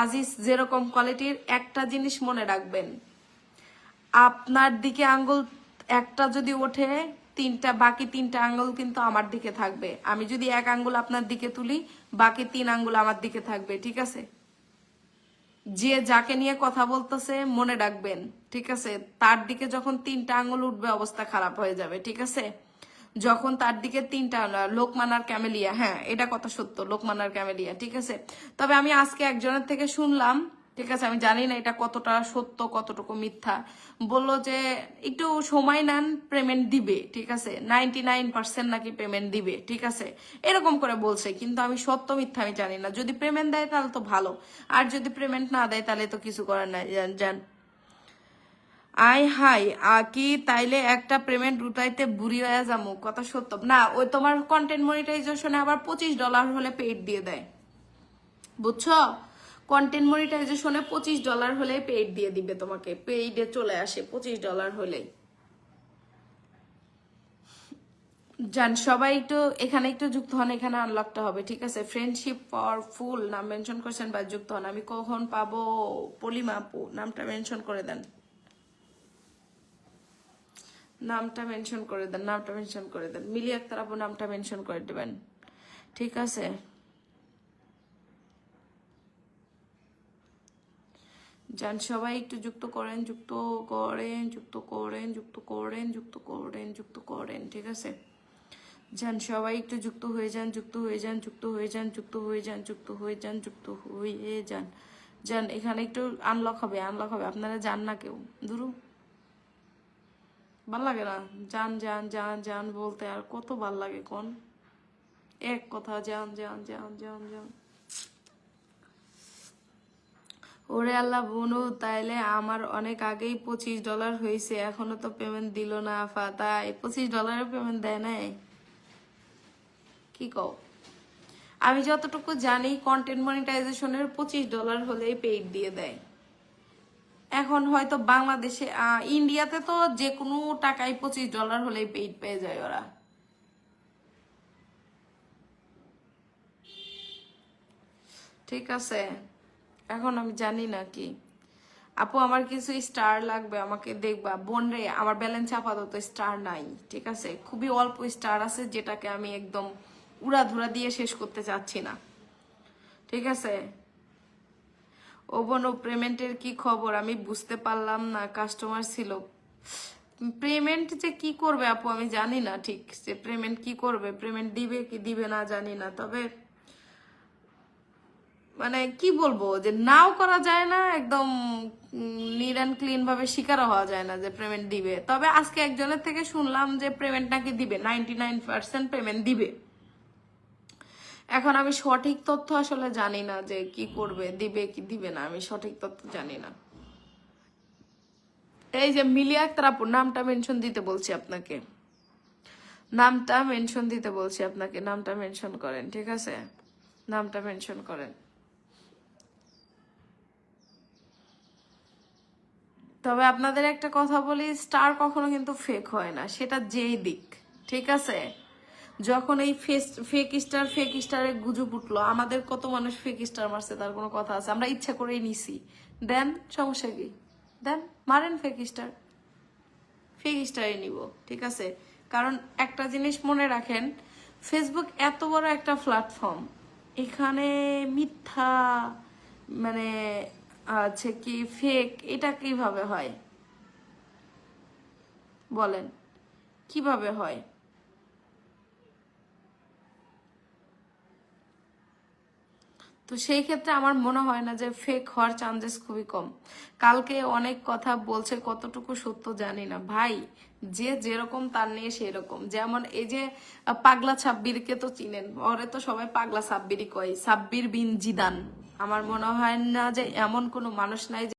আজিজ যেরকম কোয়ালিটির, একটা জিনিস মনে রাখবেন, আপনার দিকে আঙ্গুল একটা যদি ওঠে, বাকি তিনটা আঙ্গুল কিন্তু আমার দিকে থাকবে। আমি যদি এক আঙ্গুল আপনার দিকে তুলি, বাকি 3 আঙ্গুল আমার দিকে থাকবে, ঠিক আছে? যে যাকে নিয়ে কথা বলতেছে মনে রাখবেন, ঠিক আছে? তার দিকে যখন 3টা আঙ্গুল উঠবে, অবস্থা খারাপ হয়ে যাবে, ঠিক আছে? যখন তার দিকে 3টা, লোকমান আর ক্যামেলিয়া, হ্যাঁ এটা কথা সত্য, লোকমান আর ক্যামেলিয়া, ঠিক আছে? তবে আমি আজকে একজনের থেকে শুনলাম, ঠিক আছে, আমি জানি না এটা কতটা সত্য কতটুকু মিথ্যা, বললো যে একটু সময় নেন, পেমেন্ট দিবে, ঠিক আছে? 99% নাকি পেমেন্ট দিবে, ঠিক আছে? এরকম করে বলছে, কিন্তু আমি সত্য মিথ্যা আমি জানি না। যদি পেমেন্ট দেয় তাহলে তো ভালো, আর যদি পেমেন্ট না দেয় তাহলে তো কিছু করার নাই। জান হাই কি তাইলে একটা পেমেন্ট উঠাইতে বুড়ি হয়ে যাবো? কথা সত্য না, ওই তোমার কন্টেন্ট মনিটাইজেশনে আবার $25 হলে পেইড দিয়ে দেয়, বুঝছো? কন্টেন্ট মনিটাইজেশনে $25 হলে পেইড দিয়ে দিবে তোমাকে, পেইডে চলে আসে $25 হলেই। জান সবাই একটু এখানে একটু যুক্ত হন, এখানে আনলকটা হবে, ঠিক আছে? ফ্রেন্ডশিপ ফর ফুল নাম মেনশন করছেন বা যুক্ত হন। আমি কখন পাবো? পলিমা আপু নামটা মেনশন করে দেন, নামটা মেনশন করে দেন, নামটা মেনশন করে দেন। মিলি আক্তার আপু নামটা মেনশন করে দেবেন, ঠিক আছে? যান সবাই একটু যুক্ত করেন, যুক্ত করেন, যুক্ত করেন, যুক্ত করেন, যুক্ত করেন, যুক্ত করেন, ঠিক আছে? যান সবাই একটু যুক্ত হয়ে যান, যুক্ত হয়ে যান, যুক্ত হয়ে যান, যুক্ত হয়ে যান, যুক্ত হয়ে যান, যুক্ত হয়ে যান। যান এখানে একটু আনলক হবে, আনলক হবে। আপনারা যান না কেউ, দুরু ভাল লাগে না? যান যান যান যান বলতে আর কত ভাল লাগে কোন? এক কথা যান যান যান যান যান। ওরে আল্লাহ বনু, তাইলে আমার অনেক আগেই $25 হয়েছে, এখনো তো পেমেন্ট দিল না আফা। তাই $25 পেমেন্ট দেয় নাই? কি কও? আমি যতটুকু জানি কন্টেন্ট মনিটাইজেশনের $25 হলেই পেইড দিয়ে দেয়। এখন হয়তো বাংলাদেশে, ইন্ডিয়াতে তো যে কোনো টাকায় $25 হলেই পেইড পেয়ে যায় ওরা, ঠিক আছে? এখন আমি জানি না কি। আপু আমার কিছু স্টার লাগবে, আমাকে দেখবা বোন রে। আমার ব্যালেন্স আপাতত স্টার নাই, ঠিক আছে? খুবই অল্প স্টার আছে, যেটাকে আমি একদম উড়াধুরা দিয়ে শেষ করতে চাচ্ছি না, ঠিক আছে? ও বোন, পেমেন্টের কি খবর? আমি বুঝতে পারলাম না, কাস্টমার ছিল। পেমেন্ট যে কি করবে আপু আমি জানি না ঠিক, যে পেমেন্ট কি করবে, পেমেন্ট দিবে কি দিবে না জানি না। তবে মানে কি বলবো, যে নাও করা যায় না, একদম নিট অ্যান্ড ক্লিন ভাবে স্বীকারও হওয়া যায় না যে পেমেন্ট দিবে। তবে আজকে একজনের থেকে শুনলাম যে পেমেন্ট নাকি দিবে, 99% পেমেন্ট দিবে। এখন আমি সঠিক তথ্য আসলে জানি না যে কি করবে, দিবে কি দিবে না, আমি সঠিক তথ্য জানি না। এই যে মিলিয়া আক্তার আপুর নামটা মেনশন দিতে বলছি আপনাকে, নামটা মেনশন দিতে বলছি আপনাকে, নামটা মেনশন করেন, ঠিক আছে? নামটা মেনশন করেন। তবে আপনাদের একটা কথা বলি, স্টার কখনো কিন্তু ফেক হয় না, সেটা যেই দিক, ঠিক আছে? যখন এই ফেক স্টারের গুজব উঠলো, আমাদের কত মানুষ ফেক স্টার মারছে তার কোনো কথা আছে? আমরা ইচ্ছা করেই নিছি। দেন সমস্যা কি? দেন মারেন ফেক স্টারই নিব, ঠিক আছে? কারণ একটা জিনিস মনে রাখেন, ফেসবুক এত বড় একটা প্ল্যাটফর্ম, এখানে মিথ্যা মানে আছে কি ফেক, এটা কিভাবে হয় বলেন? কিভাবে হয়? তো সেই ক্ষেত্রে আমার মনে হয় না যে ফেক হওয়ার চান্সেস খুবই কম। কালকে অনেক কথা বলছে, কতটুকু সত্য জানি না ভাই। যে যেরকম তার নিয়ে সেরকম। যেমন এই যে পাগলা সাব্বিরকে তো চিনেন, ওরে তো সবাই পাগলা সাব্বিরই কয়, সাব্বির বিন জিদান। আমার মনে হয় না যে এমন কোনো মানুষ নাই